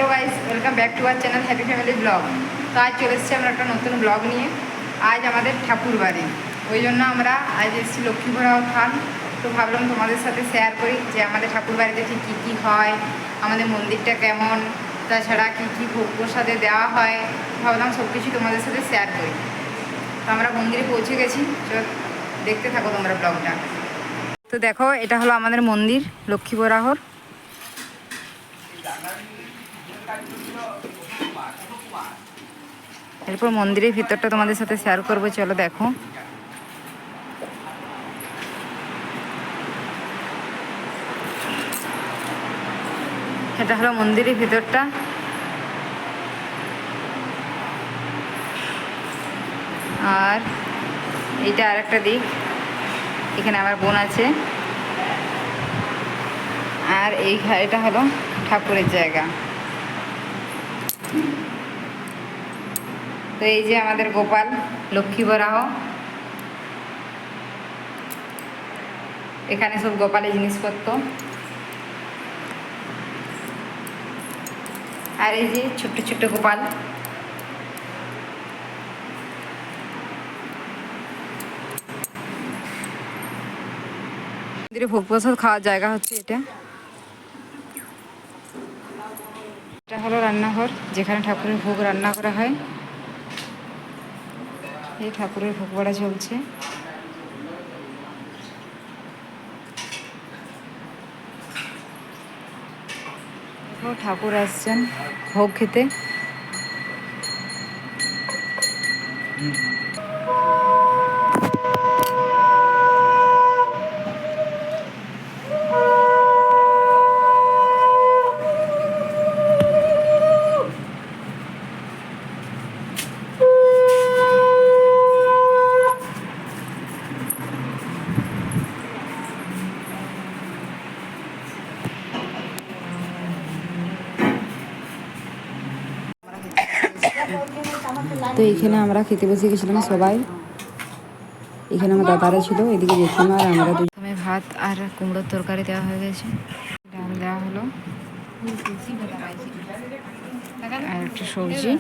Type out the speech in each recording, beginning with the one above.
Hello guys, welcome back to our channel happy family blog. তো আজ চলে এসেছি আমরা একটা নতুন ব্লগ নিয়ে। আজ আমাদের ঠাকুর বাড়ি, ওই জন্য আমরা আজ এসেছি লক্ষ্মীপুরা থান। তো ভাবলাম তোমাদের সাথে শেয়ার করি যে আমাদের ঠাকুর বাড়িতে ঠিক কী কী হয়, আমাদের মন্দিরটা কেমন, তাছাড়া কী কী ভোগ প্রসাদে দেওয়া হয়। ভাবলাম সব কিছু তোমাদের সাথে শেয়ার করি। তো আমরা মন্দিরে পৌঁছে গেছি, দেখতে থাকো তোমরা ব্লগটা। তো দেখো, এটা হলো আমাদের মন্দির লক্ষ্মীপুরাহর। এরপর মন্দিরের ভিতরটা তোমাদের সাথে শেয়ার করবো, চলো দেখো। এটা হলো মন্দিরের ভিতরটা। আর এইটা আর একটা দিক, এখানে আমার বোন আছে। আর এটা হলো ঠাকুরের জায়গা। তো এই যে আমাদের গোপাল লক্ষ্মী বরাহ, এখানে সব গোপালের জিনিসপত্র। আর এই যে ছোট্ট ছোট্ট গোপাল। মন্দিরে ভোগ প্রসাদ খাওয়ার জায়গা হচ্ছে এটা। এটা হলো রান্নাঘর, যেখানে ঠাকুরের ভোগ রান্না করা হয়। এই ঠাকুরের ভোগ করা চলছে। ঠাকুর আসছেন ভোগ খেতে। তো এইখানে আমরা খেতে বসে গেছিলাম সবাই। এখানে আমার দাদারা ছিল, এদিকে জেঠিমা আর আমরা দুজনে। ভাত আর কুমড়োর তরকারি দেওয়া হয়ে গেছে, ডাল দেওয়া হলো, আর একটা সবজি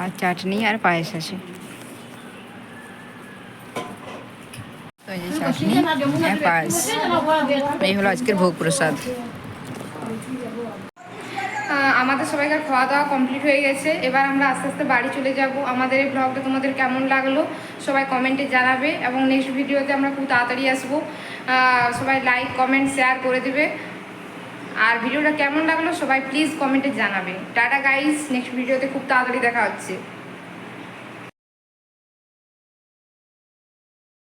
আর চাটনি আর পায়েস আছে। তো এই যে চাটনি আর পায়েস, এই হলো আজকের ভোগ প্রসাদ। আমাদের সবাইকার খাওয়া দাওয়া কমপ্লিট হয়ে গেছে। এবার আমরা আস্তে আস্তে বাড়ি চলে যাব। আমাদের এই ব্লগটা তোমাদের কেমন লাগলো সবাই কমেন্টে জানাবে, এবং নেক্সট ভিডিওতে আমরা খুব তাড়াতাড়ি আসবো। সবাই লাইক কমেন্ট শেয়ার করে দেবে। আর ভিডিওটা কেমন লাগলো সবাই প্লিজ কমেন্টে জানাবে। টাটা গাইস, নেক্সট ভিডিওতে খুব তাড়াতাড়ি দেখা হচ্ছে।